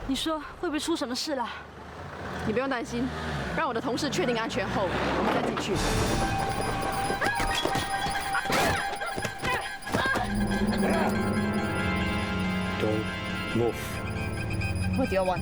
你说会不会出什么事啦？你不用担心，让我的同事确定安全后，我们再继续。Don't move. What do you want?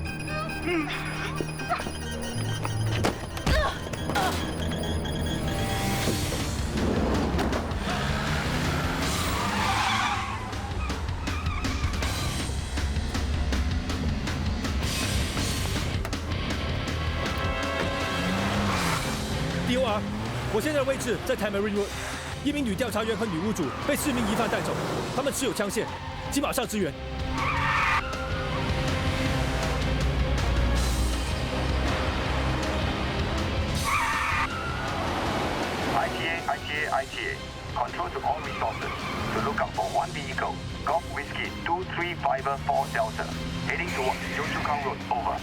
DOR， 我现在的位置在 Tamarind Road， 一名女调查员和女屋主被4名疑犯带走，他们持有枪械，请马上支援。ITA, control to all resources. To look out for one vehicle, Golf Whiskey 23554 Delta, heading towards Yio Chu Kang Road. Over.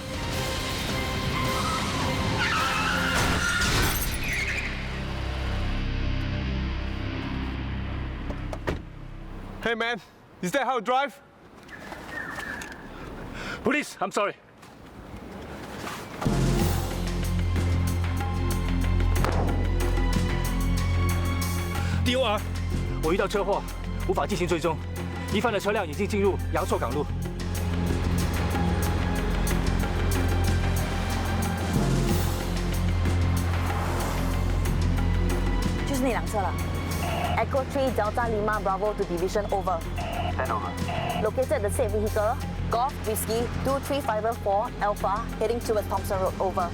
Hey man, is that how you drive? Police, I'm sorry. DOR， 我遇到车祸，无法进行追踪。疑犯的车辆已经进入阳朔港路。就是那辆车了。Echo 3 Delta Lima Bravo to Division over. Send over. Located the safe vehicle, Golf Whiskey 23554 Alpha, heading towards Thompson Road. Over.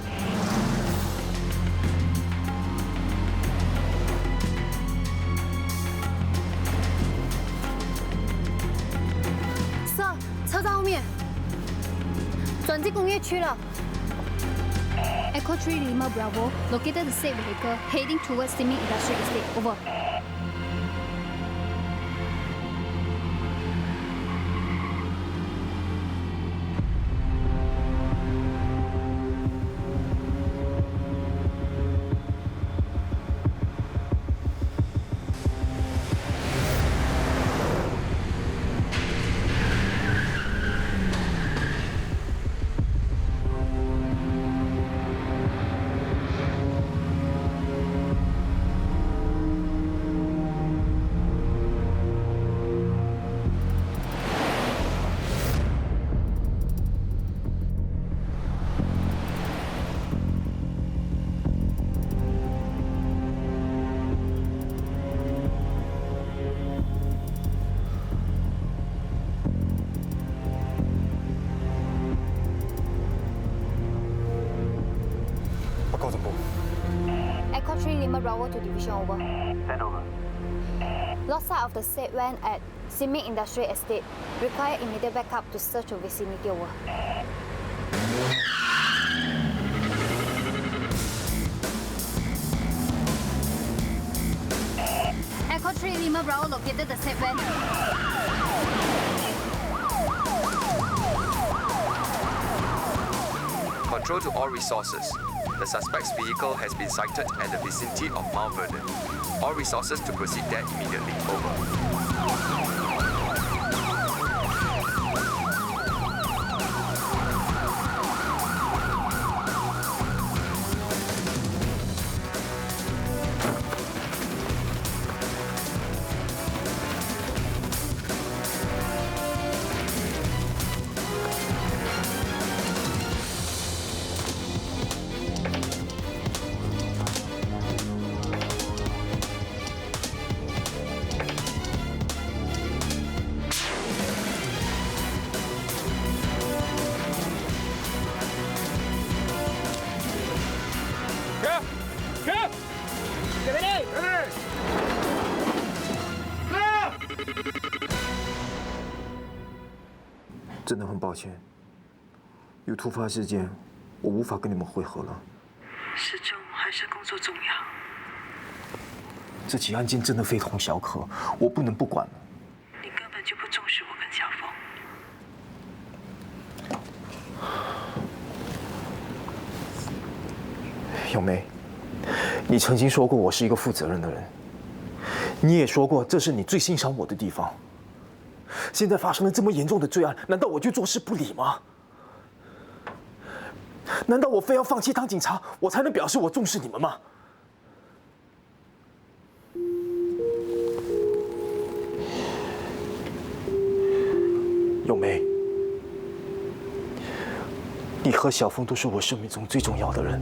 Sir， 车在后面，转进工业区了。Echo 3 Lima Bravo, located the safe vehicle, heading towards Simi Industrial Estate. Over. Echo 3 Lima Bravo to Division. Over. Send over. Lost sight of the said van at Simi Industrial Estate. Require immediate backup to search the vicinity. Over. Echo 3 Lima Bravo located the said van. Control to all resources. The suspect's vehicle has been sighted at the vicinity of Mount Vernon. All resources to proceed there immediately. Over.真的很抱歉，有突发事件，我无法跟你们会合了。始终还是工作重要。这起案件真的非同小可，我不能不管了。你根本就不重视我跟小峰。咏梅，你曾经说过我是一个负责任的人，你也说过这是你最欣赏我的地方。现在发生了这么严重的罪案，难道我就坐视不理吗？难道我非要放弃当警察，我才能表示我重视你们吗？咏梅，你和小峰都是我生命中最重要的人，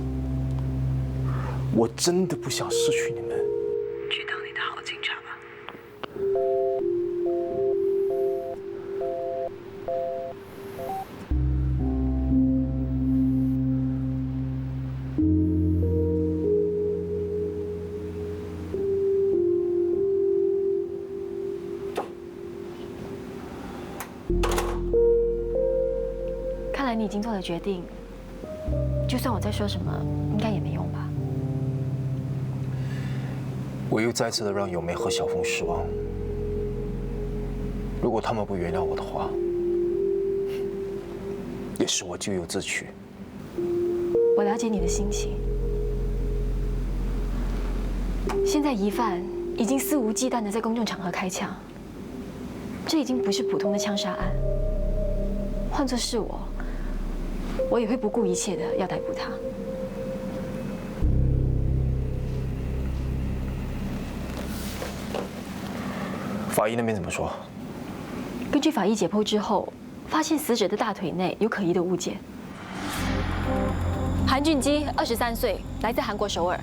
我真的不想失去你们。去当你的好警察吧。看来你已经做了决定，就算我再说什么，应该也没用吧？我又再次的让咏梅和小峰失望。如果他们不原谅我的话，也是我咎由自取。我了解你的心情。现在疑犯已经肆无忌惮的在公众场合开枪，这已经不是普通的枪杀案。换作是我也会不顾一切的要逮捕他。法医那边怎么说？根据法医解剖之后，发现死者的大腿内有可疑的物件。韩俊基，23岁，来自韩国首尔，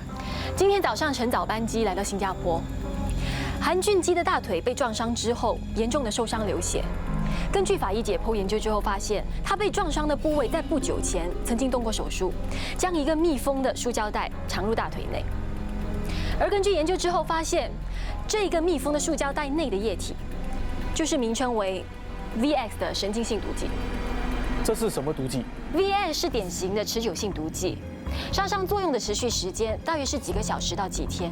今天早上乘早班机来到新加坡。韩俊基的大腿被撞伤之后，严重的受伤流血。根据法医解剖研究之后发现，他被撞伤的部位在不久前曾经动过手术，将一个密封的塑胶袋藏入大腿内。而根据研究之后发现，这个密封的塑胶袋内的液体，就是名称为 VX 的神经性毒剂。这是什么毒剂 ？VX 是典型的持久性毒剂，杀伤作用的持续时间大约是几个小时到几天，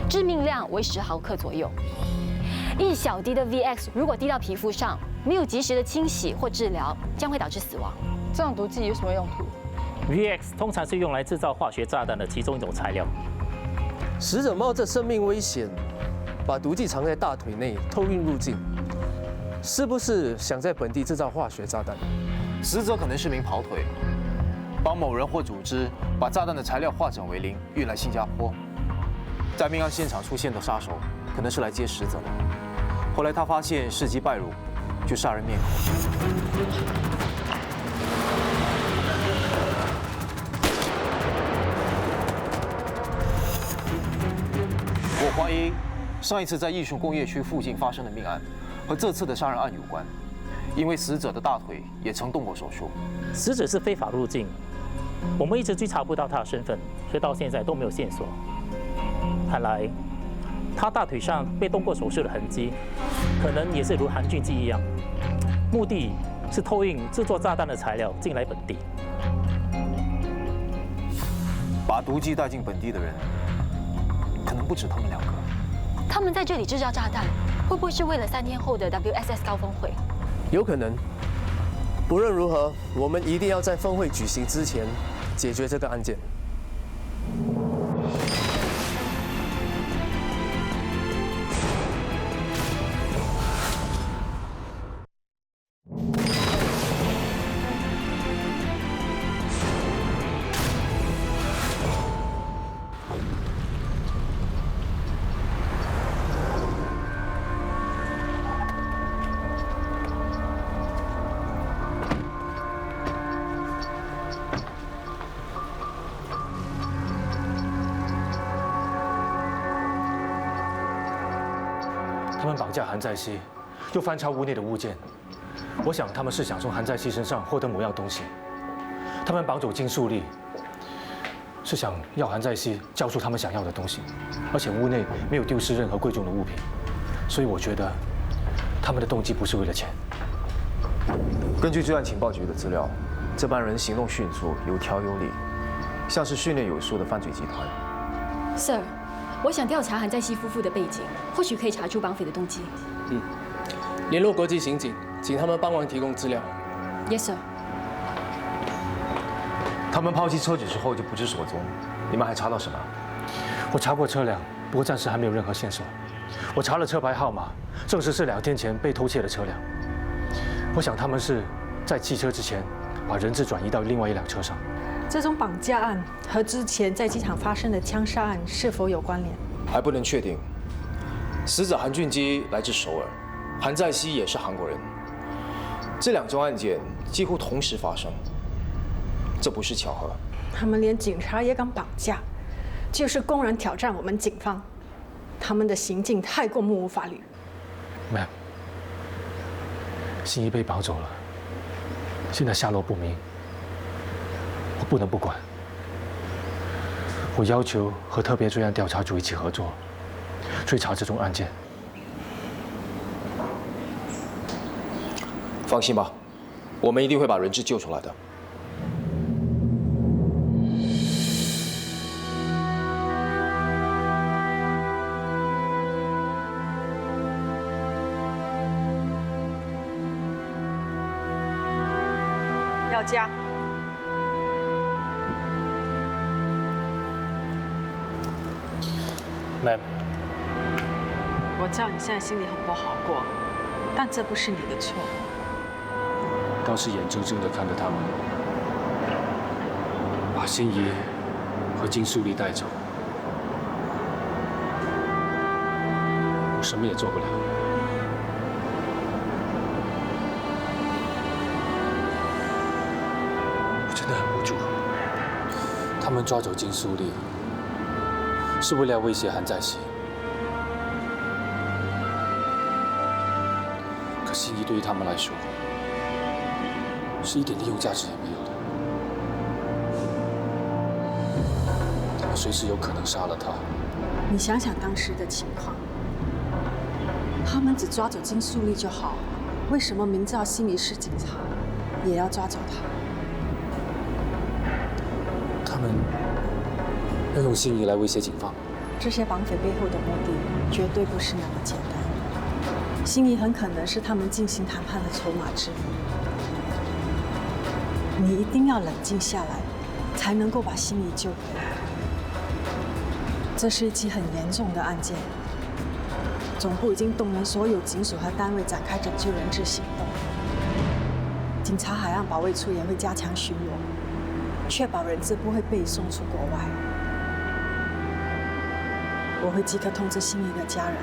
致命量为10毫克左右。一小滴的 VX 如果滴到皮肤上，没有及时的清洗或治疗，将会导致死亡。这种毒剂有什么用途 ？VX 通常是用来制造化学炸弹的其中一种材料。死者冒着生命危险，把毒剂藏在大腿内，偷运入境，是不是想在本地制造化学炸弹？死者可能是名跑腿，帮某人或组织把炸弹的材料化整为零，运来新加坡。在命案现场出现的杀手，可能是来接死者的。后来他发现事机败露，就杀人灭口。我怀疑上一次在艺术工业区附近发生的命案和这次的杀人案有关，因为死者的大腿也曾动过手术。死者是非法入境，我们一直追查不到他的身份，所以到现在都没有线索。看来他大腿上被动过手术的痕迹，可能也是如韩俊基一样，目的是偷运制作炸弹的材料进来本地。把毒剂带进本地的人，可能不止他们2个。他们在这里制造炸弹，会不会是为了3天后的 WSS 高峰会？有可能。不论如何，我们一定要在峰会举行之前解决这个案件。他们绑架韩在熙，又翻抄屋内的物件。我想他们是想从韩在熙身上获得某样东西。他们绑走金树丽，是想要韩在熙交出他们想要的东西，而且屋内没有丢失任何贵重的物品，所以我觉得他们的动机不是为了钱。根据罪案情报局的资料，这帮人行动迅速，有条有理，像是训练有素的犯罪集团。Sir， 我想调查韩在熙夫妇的背景，或许可以查出绑匪的动机。联络国际刑警，请他们帮忙提供资料。Yes, sir。他们抛弃车子之后就不知所踪，你们还查到什么？我查过车辆，不过暂时还没有任何线索。我查了车牌号码，证实是2天前被偷窃的车辆。我想他们是在弃车之前把人质转移到另外一辆车上。这种绑架案和之前在机场发生的枪杀案是否有关联？还不能确定。死者韩俊基来自首尔，韩在熙也是韩国人。这两宗案件几乎同时发生，这不是巧合。他们连警察也敢绑架，就是公然挑战我们警方。他们的行径太过目无法律。Ma'am， 心怡被绑走了，现在下落不明，我不能不管。我要求和特别罪案调查组一起合作，追查这宗案件。放心吧，我们一定会把人质救出来的。要加。Ma'am， 我知道你现在心里很不好过，但这不是你的错。当时眼睁睁地看着他们把心怡和金素丽带走，我什么也做不了。我真的很无助。他们抓走金素丽，是为了要威胁韩在熙。可心怡对于他们来说，是一点利用价值也没有的。他们随时有可能杀了他。你想想当时的情况，他们只抓走金素丽就好，为什么明知道心怡是警察，也要抓走他？他们要用心怡来威胁警方。这些绑匪背后的目的绝对不是那么简单，心怡很可能是他们进行谈判的筹码之一。你一定要冷静下来，才能够把心怡救回来。这是一起很严重的案件，总部已经动员所有警署和单位展开拯救人质行动。警察海岸保卫处也会加强巡逻，确保人质不会被送出国外。我会即刻通知心怡的家人，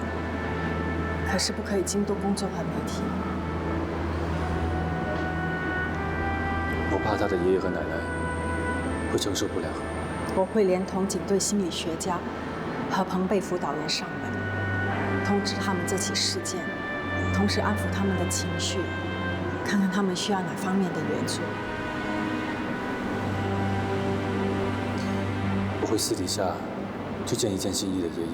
可是不可以惊动公众和媒体。我怕他的爷爷和奶奶会承受不了。我会连同警队心理学家和朋辈辅导员上门，通知他们这起事件，同时安抚他们的情绪，看看他们需要哪方面的援助。我会私底下去见一见心怡的爷爷。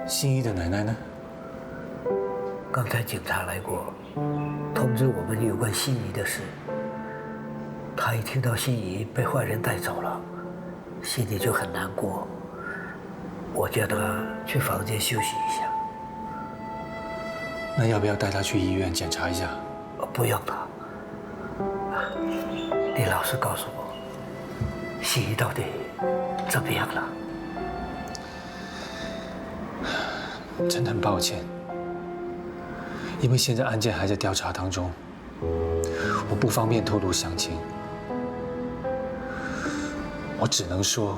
心怡的奶奶呢？刚才警察来过，通知我们有关心怡的事。他一听到心怡被坏人带走了，心里就很难过。我叫他去房间休息一下。那要不要带他去医院检查一下？不用了。你老实告诉我，心怡到底怎么样了？真的很抱歉，因为现在案件还在调查当中，我不方便透露详情。我只能说，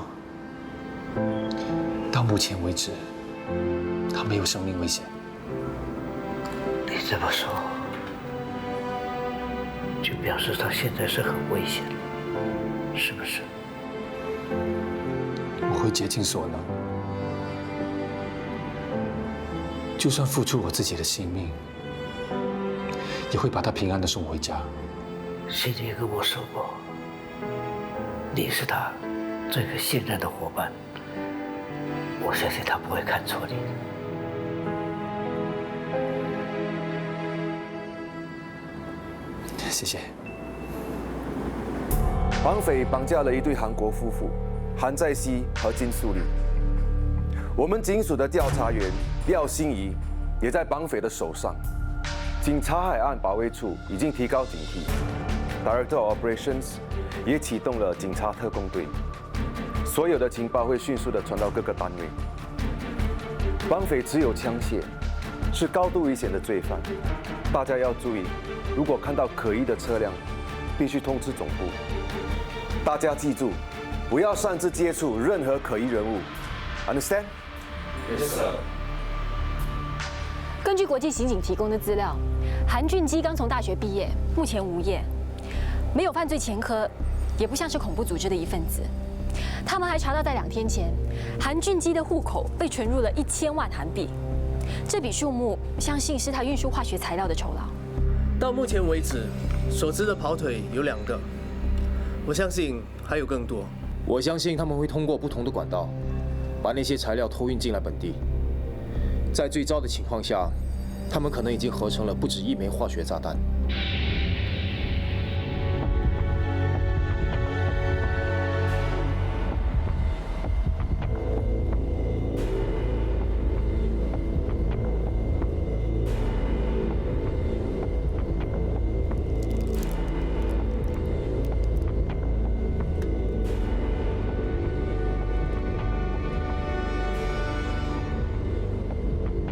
到目前为止，他没有生命危险。你这么说，就表示他现在是很危险，是不是？我会竭尽所能。就算付出我自己的性命，也会把他平安地送回家。心怡跟我说过，你是他最可信任的伙伴，我相信他不会看错你的。谢谢。绑匪绑架了一对韩国夫妇，韩在熙和金素丽。我们警署的调查员廖心怡也在绑匪的手上。警察海岸保卫处已经提高警惕 ，Director of Operations 也启动了警察特工队，所有的情报会迅速地传到各个单位。绑匪持有枪械，是高度危险的罪犯，大家要注意，如果看到可疑的车辆，必须通知总部。大家记住，不要擅自接触任何可疑人物。Understand? Yes, sir. 根据国际刑警提供的资料，韩俊基刚从大学毕业，目前无业，没有犯罪前科，也不像是恐怖组织的一份子。他们还查到，在2天前，韩俊基的户口被存入了1000万韩币，这笔数目相信是他运输化学材料的酬劳。到目前为止，所知的跑腿有2个，我相信还有更多。我相信他们会通过不同的管道，把那些材料偷运进来本地。在最糟的情况下，他们可能已经合成了不止1枚化学炸弹。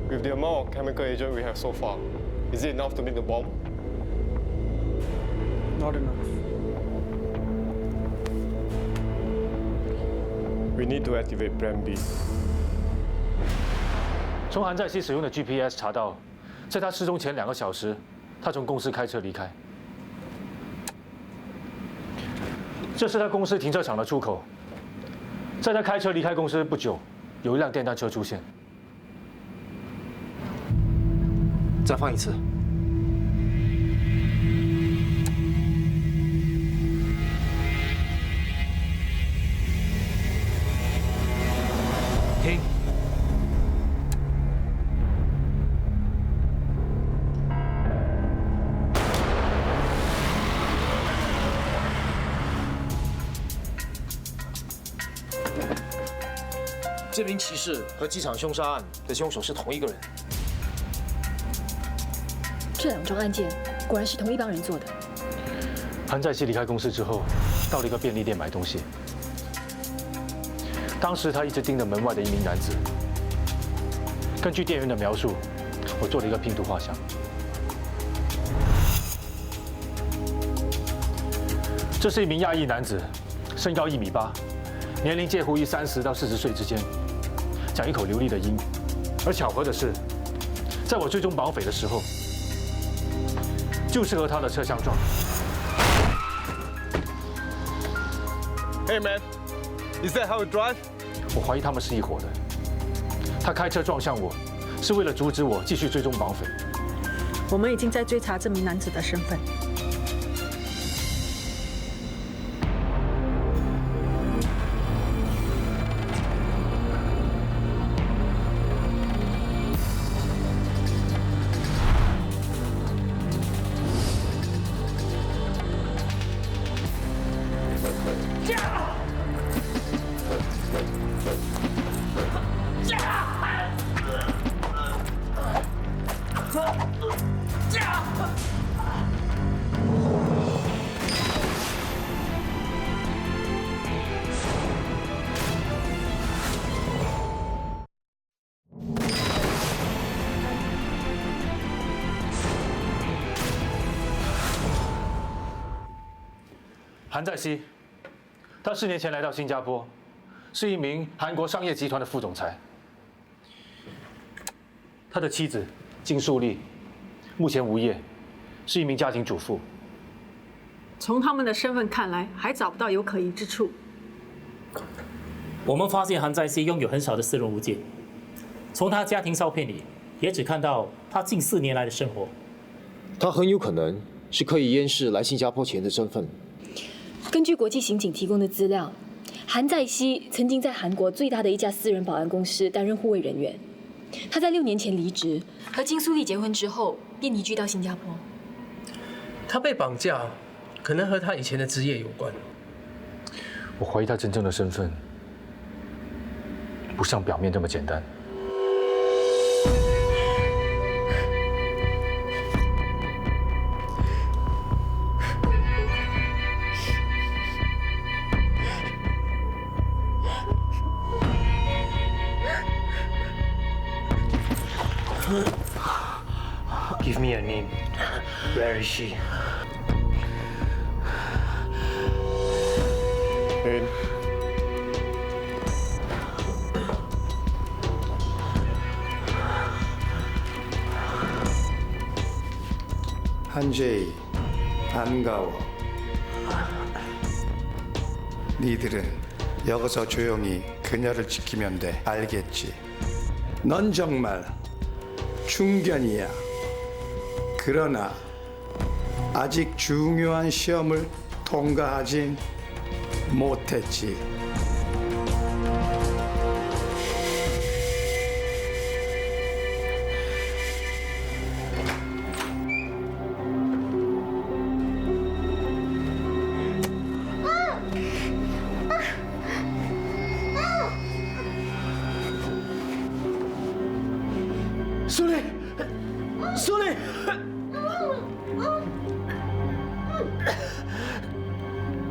With the amount of chemical agent we have so far, is it enough to make the bomb? Not enough. We need to activate Plan B. 从韩在熙使用的 GPS 查到，在他失踪前2个小时，他从公司开车离开。这是他公司停车场的出口。在他开车离开公司不久，有一辆电单车出现。再放一次。停。这名骑士和机场凶杀案的凶手是同一个人。这2桩案件果然是同一帮人做的。韩在熙离开公司之后，到了一个便利店买东西。当时他一直盯着门外的一名男子。根据店员的描述，我做了一个拼图画像。这是一名亚裔男子，身高1.8米，年龄介乎于30到40岁之间，讲一口流利的英。而巧合的是，在我追踪绑匪的时候，就是和他的车相撞。Hey man, is that how you drive? 我怀疑他们是一伙的。他开车撞向我，是为了阻止我继续追踪绑匪。我们已经在追查这名男子的身份。韩在熙，他4年前来到新加坡，是一名韩国商业集团的副总裁。他的妻子金素丽目前无业，是一名家庭主妇。从他们的身份看来，还找不到有可疑之处。我们发现韩在熙拥有很少的私人物件，从他家庭照片里也只看到他近4年来的生活。他很有可能是刻意掩饰来新加坡前的身份。根据国际刑警提供的资料，韩在熙曾经在韩国最大的一家私人保安公司担任护卫人员。他在6年前离职，和金素丽结婚之后，便移居到新加坡。他被绑架，可能和他以前的职业有关。我怀疑他真正的身份，不像表面这么简单。Give me a name. Where is she? In. 한재희, 반가워. 니들은 여기서 조용히 그녀를 지키면 돼. 알겠지? 넌 정말 중견이야. 그러나 아직 중요한 시험을 통과하진 못했지. 소리! 소리!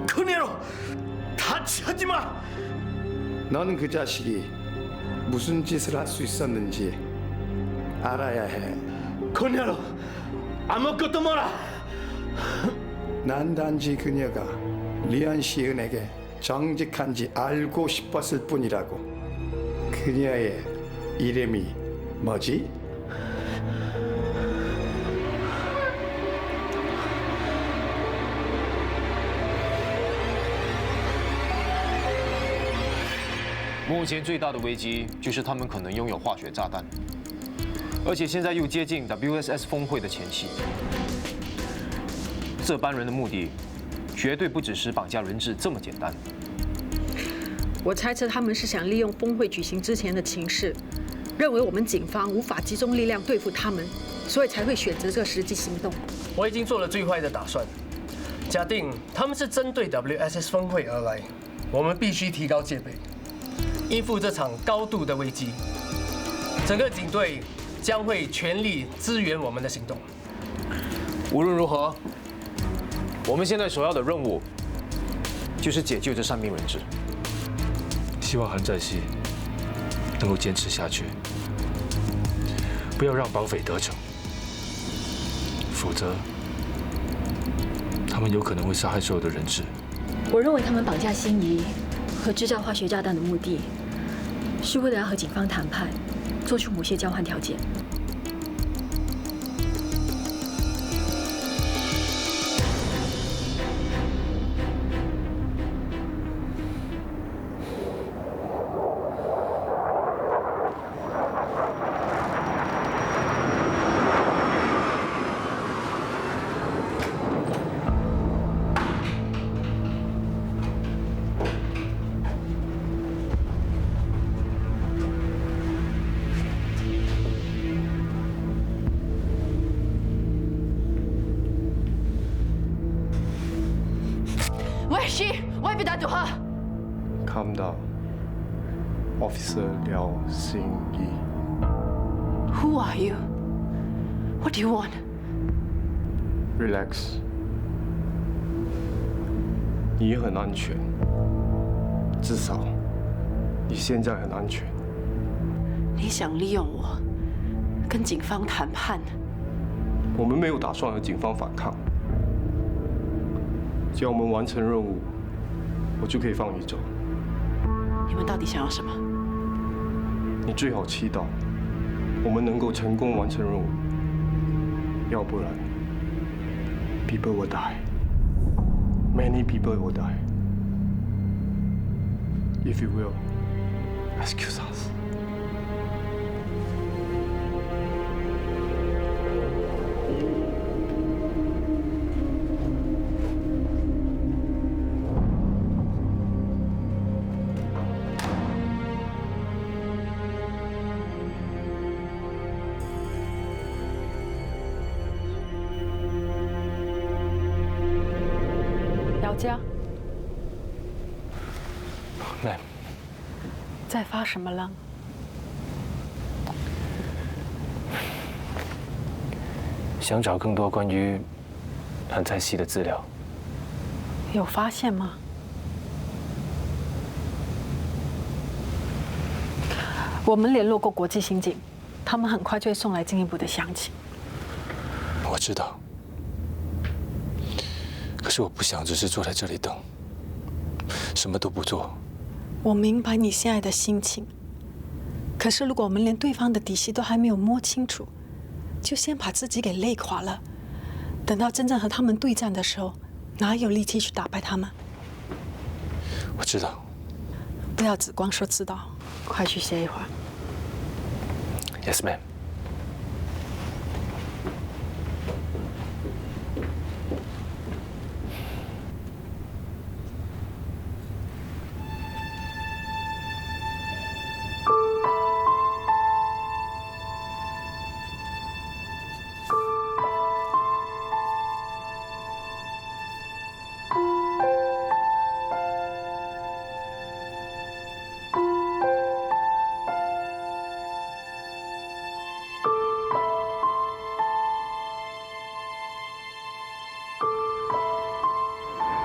그녀로 다치하지 마! 넌 그 자식이 무슨 짓을 할 수 있었는지 알아야 해. 그녀로 아무것도 몰라! 난 단지 그녀가 리안 시은에게 정직한지 알고 싶었을 뿐이라고. 그녀의 이름이 뭐지?目前最大的危机就是他们可能拥有化学炸弹，而且现在又接近 WSS 峰会的前夕。这班人的目的绝对不只是绑架人质这么简单。我猜测他们是想利用峰会举行之前的情势，认为我们警方无法集中力量对付他们，所以才会选择这个实际行动。我已经做了最坏的打算。假定他们是针对 WSS 峰会而来，我们必须提高戒备，应付这场高度的危机。整个警队将会全力支援我们的行动。无论如何，我们现在首要的任务就是解救这3名人质。希望韩在熙能够坚持下去，不要让绑匪得逞，否则他们有可能会杀害所有的人质。我认为他们绑架心仪和制造化学炸弹的目的，是为了要和警方谈判，做出某些交换条件。Where is she? What have you done to her? Calm down. Officer Liao Xingyi. Who are you? What do you want? Relax. 你很安全，至少你现在很安全。你想利用我跟警方谈判？我们没有打算和警方反抗，只要我们完成任务，我就可以放你走。你们到底想要什么？你最好祈祷我们能够成功完成任务，要不然 people will die. Many people will die. If you will, excuse us. 家来，在发什么愣？想找更多关于韩在熙的资料。有发现吗？我们联络过国际刑警，他们很快就会送来进一步的详情。我知道，可是我不想只是坐在这里等，什么都不做。我明白你现在的心情，可是如果我们连对方的底细都还没有摸清楚，就先把自己给累垮了，等到真正和他们对战的时候，哪有力气去打败他们？我知道。不要只光说知道，快去歇一会儿。Yes, ma'am.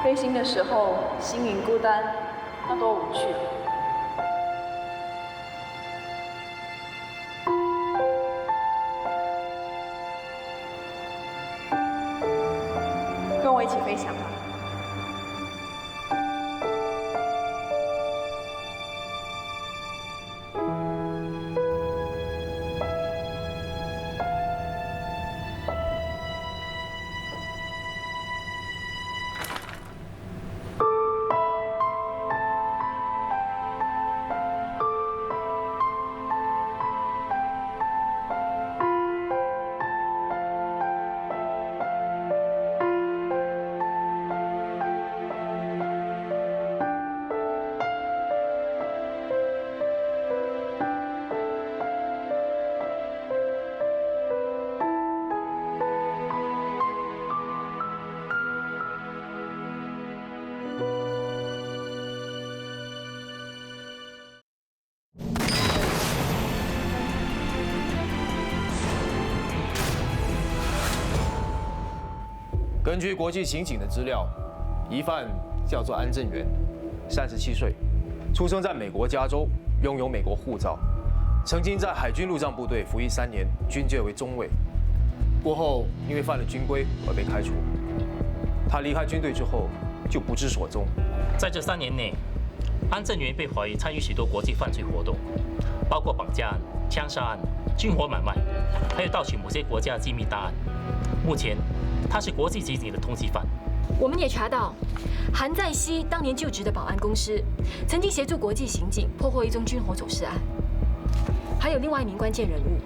飞行的时候心灵孤单，那多无趣。跟我一起飞翔吧。根据国际刑警的资料，疑犯叫做安正元，37岁，出生在美国加州，拥有美国护照，曾经在海军陆战部队服役3年，军阶为中尉。过后因为犯了军规而被开除。他离开军队之后就不知所踪。在这3年内，安正元被怀疑参与许多国际犯罪活动，包括绑架案、枪杀案、军火买卖，还有盗取某些国家机密档案。目前，他是国际刑警的通缉犯。我们也查到，韩在熙当年就职的保安公司，曾经协助国际刑警破获一宗军火走私案。还有另外一名关键人物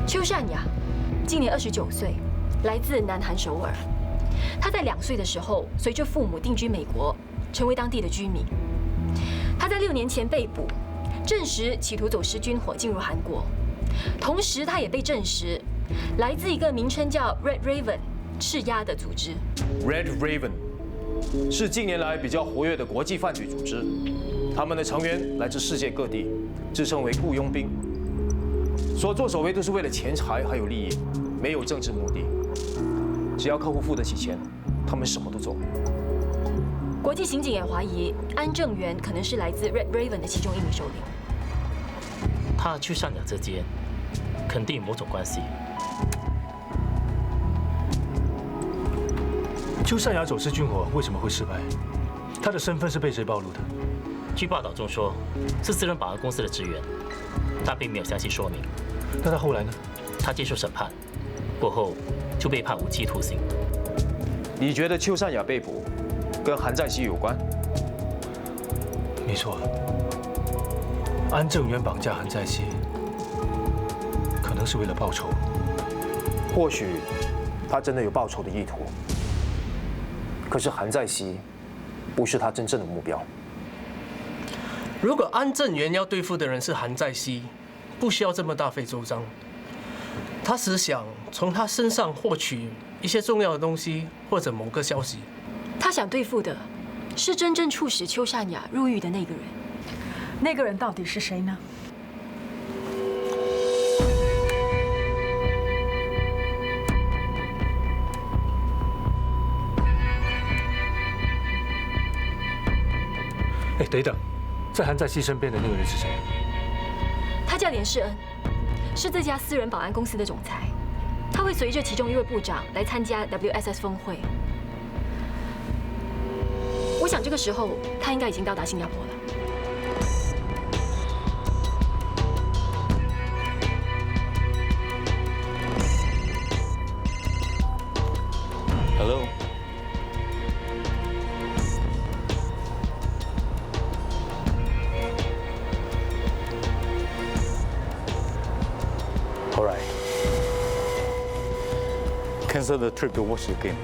邱善雅，今年29岁，来自南韩首尔。他在2岁的时候，随着父母定居美国，成为当地的居民。他在6年前被捕，证实企图走私军火进入韩国。同时，他也被证实来自一个名称叫 Red Raven 赤鸭的组织。Red Raven 是近年来比较活跃的国际犯罪组织，他们的成员来自世界各地，自称为雇佣兵，所作所为都是为了钱财还有利益，没有政治目的。只要客户付得起钱，他们什么都做。国际刑警也怀疑安正元可能是来自 Red Raven 的其中一名首领。他去善雅之间肯定有某种关系。邱善雅走私军火为什么会失败？他的身份是被谁暴露的？据报道中说，是私人保安公司的职员，但并没有详细说明。那他后来呢？他接受审判，过后就被判无期徒刑。你觉得邱善雅被捕跟韩在熙有关？没错，安正元绑架韩在熙，可能是为了报仇。或许他真的有报仇的意图，可是韩在熙不是他真正的目标。如果安正元要对付的人是韩在熙，不需要这么大费周章。他只想从他身上获取一些重要的东西，或者某个消息。他想对付的是真正促使邱善雅入狱的那个人。那个人到底是谁呢？等等，在韩在熙身边的那个人是谁？他叫连世恩，是这家私人保安公司的总裁，他会随着其中一位部长来参加 WSS 峰会。我想这个时候他应该已经到达新加坡了。 Hello. All right. Cancel the trip to watch the game.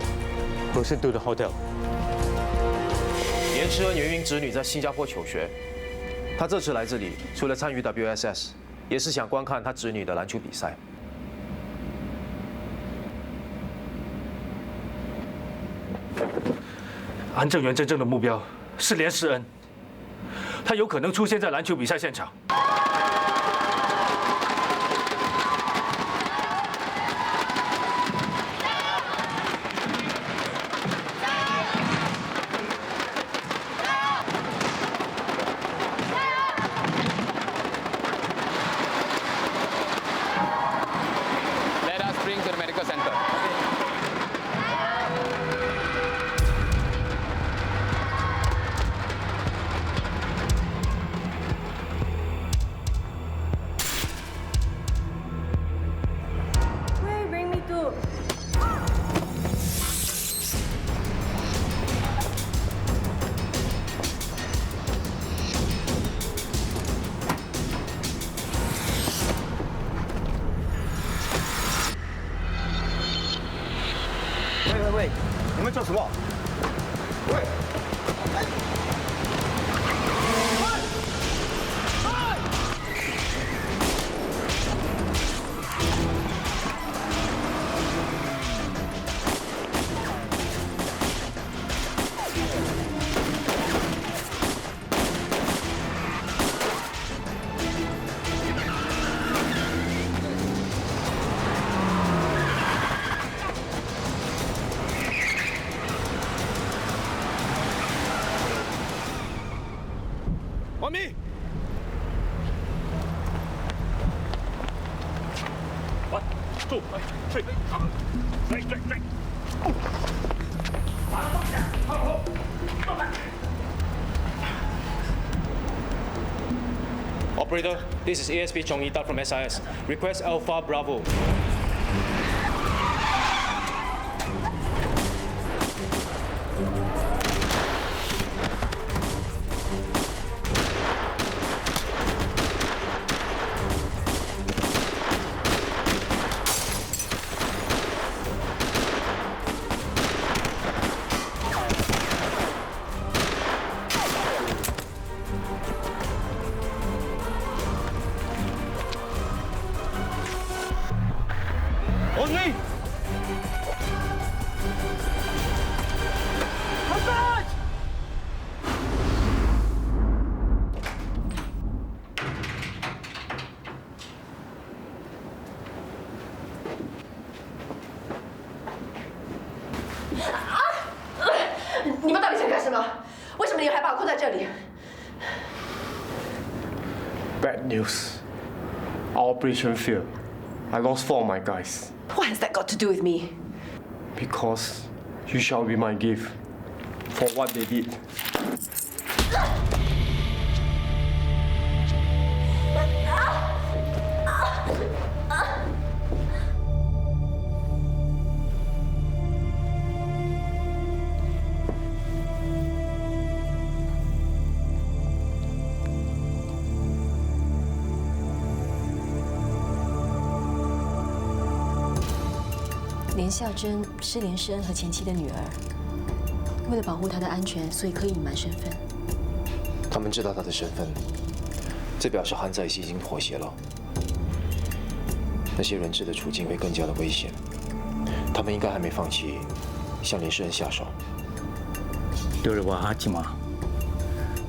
Proceed to the hotel. 严迟恩原因侄女在新加坡求学，他这次来这里除了参与 WSS， 也是想观看他侄女的篮球比赛。 安正元真正的目标是连世恩，他有可能出现在篮球比赛现场。Let us bring to the medical center. Where you bring me to? Wait, wait, wait！你们做什么？喂！ 王明。1、2、3，追！ Operator, this is ASP Chong Yi from SIS. Request Alpha Bravo.王明。 你们到底想干什么？为什么你还把我困在这里？ Bad news. Our operation failed. I lost 4 of my guys. What has that got to do with me? Because you shall be my gift for what they did. "连孝珍是连世恩和前妻的女儿，为了保护她的安全，所以刻意隐瞒身份。他们知道他的身份，这表示韩在熙已经妥协了。那些人质的处境会更加的危险，他们应该还没放弃向连世恩下手。 너희와 하지 마.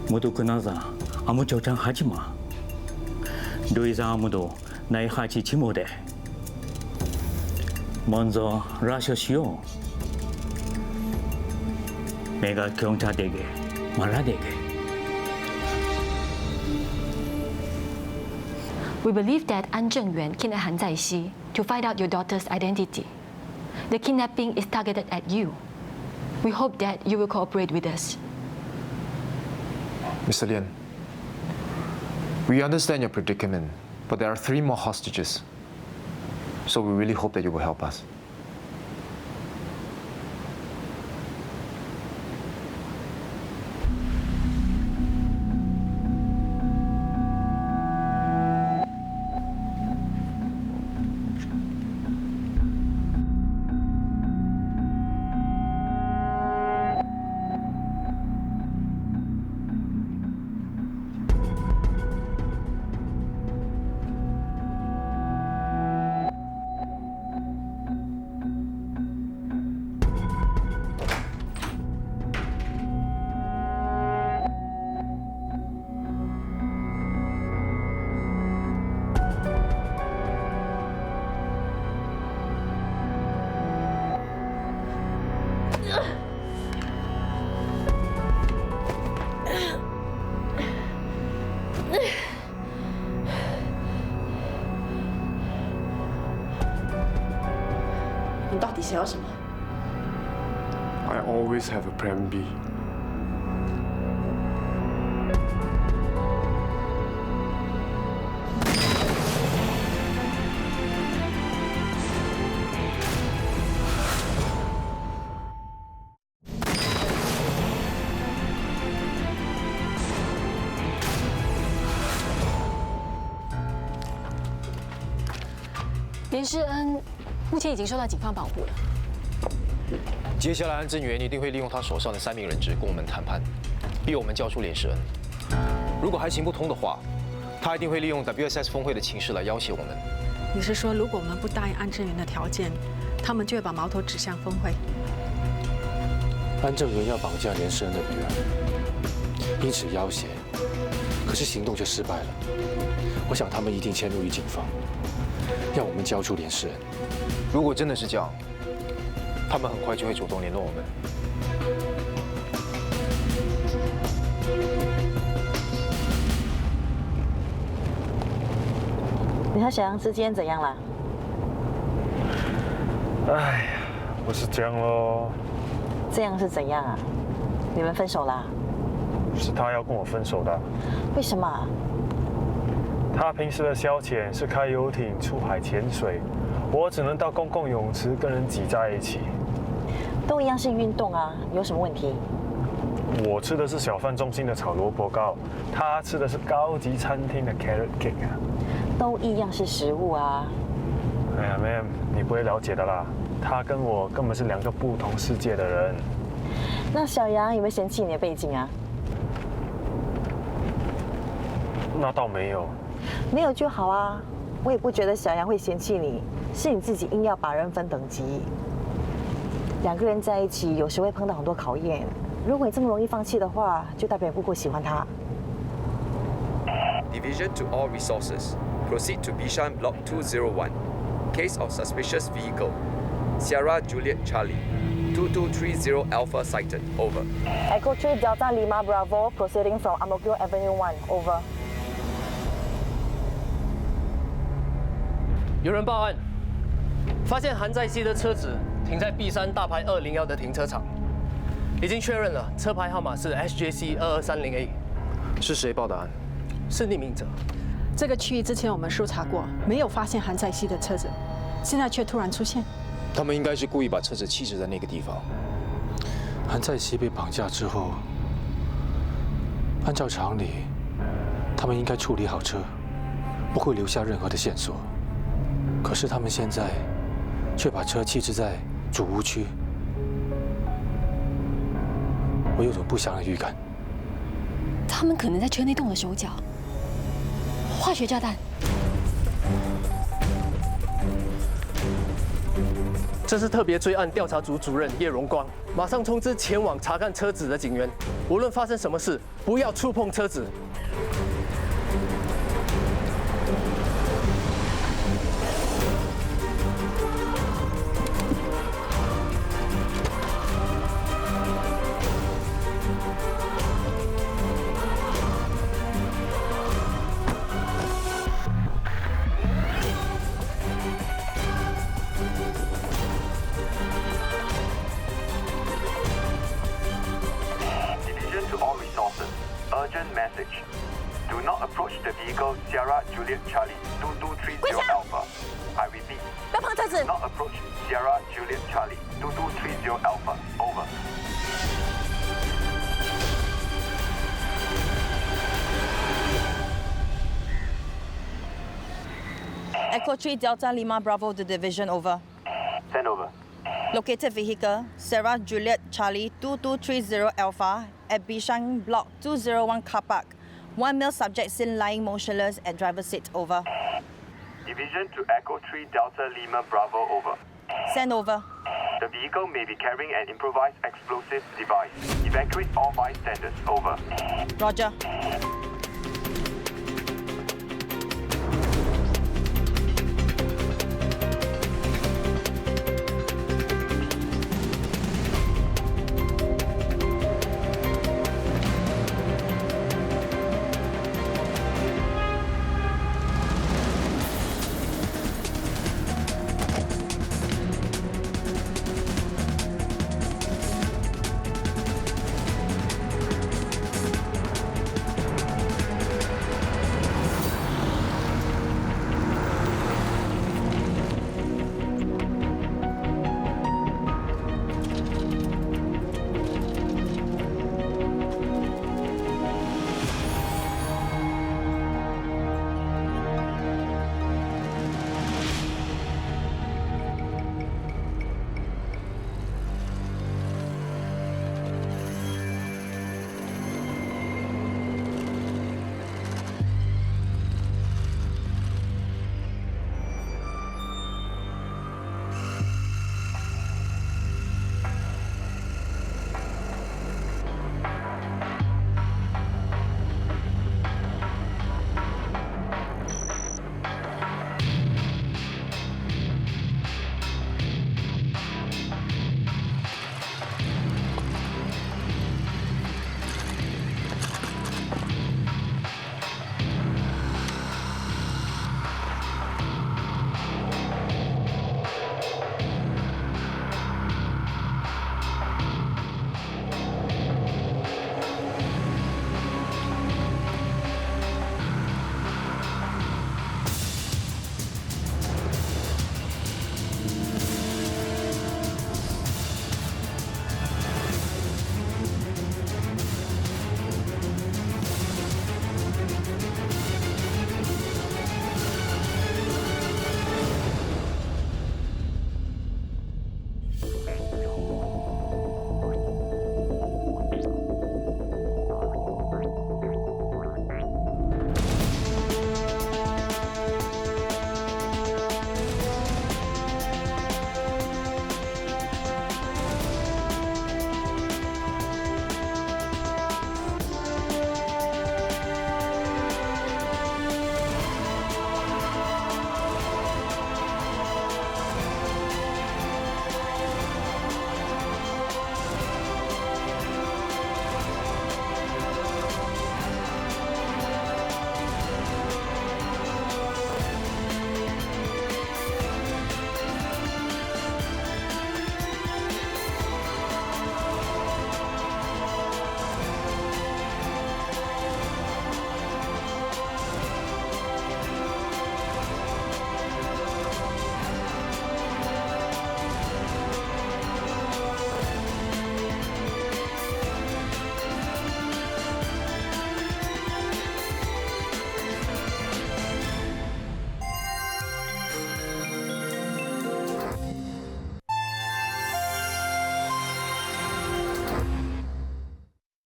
모두 끝나자 아무 조장하지 마. 너희 아무도 나의 하지 못해. 먼저 라셔시오. 내가 경찰에게 말하되게. We believe that An Zhengyuan kidnapped Han Zaixi to find out your daughter's identity. The kidnapping is targeted at you. We hope that you will cooperate with us. Mr. Lian, we understand your predicament, but there are 3 more hostages. So we really hope that you will help us.你到底想要什么？ I always have a plan B. 连诗恩目前已经受到警方保护了。接下来安正元一定会利用他手上的3名人质跟我们谈判，逼我们交出连诗恩。如果还行不通的话，他一定会利用 WSS 峰会的情势来要挟我们。你是说，如果我们不答应安正元的条件，他们就会把矛头指向峰会？安正元要绑架连诗恩的女儿，因此要挟，可是行动却失败了。我想他们一定迁怒于警方，要我们交出连诗恩。如果真的是这样，他们很快就会主动联络我们。你和小杨之间怎样了？哎呀，不是这样咯。这样是怎样啊？你们分手啦？是他要跟我分手的。为什么？他平时的消遣是开游艇出海潜水，我只能到公共泳池跟人挤在一起。都一样是运动啊，有什么问题？我吃的是小贩中心的炒萝卜糕，他吃的是高级餐厅的 carrot cake 啊。都一样是食物啊。哎呀 ，Ma'am， 你不会了解的啦，他跟我根本是2个不同世界的人。那小杨有没有嫌弃你的背景啊？那倒没有。没有就好啊，我也不觉得小杨会嫌弃你，是你自己硬要把人分等级。2个人在一起，有时会碰到很多考验。如果你这么容易放弃的话，就代表你不够喜欢他。Division to all resources. Proceed to Bishan Block 201. Case of suspicious vehicle. Sierra Juliet Charlie. 2230 Alpha sighted. Over. Echo 3 Delta Lima Bravo proceeding from Ang Mo Kio Avenue 1. Over. 有人报案，发现韩在熙的车子停在碧山大牌201的停车场，已经确认了，车牌号码是 SJC 2230A。是谁报的案？是匿名者。这个区域之前我们搜查过，没有发现韩在熙的车子，现在却突然出现。他们应该是故意把车子弃置在那个地方。韩在熙被绑架之后，按照常理，他们应该处理好车，不会留下任何的线索。可是他们现在却把车弃置在主屋区，我有种不祥的预感。他们可能在车内动了手脚，化学炸弹。这是特别追案调查组主任叶荣光，马上通知前往查看车子的警员，无论发生什么事，不要触碰车子。Juliet Charlie 2230 Alpha. I repeat. 不要碰车子。 Not approach Sierra Juliet Charlie 2230 Alpha. Over. Echo 3 Delta Lima Bravo to division, over. Send over. Located vehicle, Sierra Juliet Charlie 2230 Alpha at Bishan Block 201 car park. One male subject seen lying motionless at driver's seat, over. Division to Echo 3 Delta Lima Bravo, over. Send over. The vehicle may be carrying an improvised explosive device. Evacuate all bystanders, over. Roger.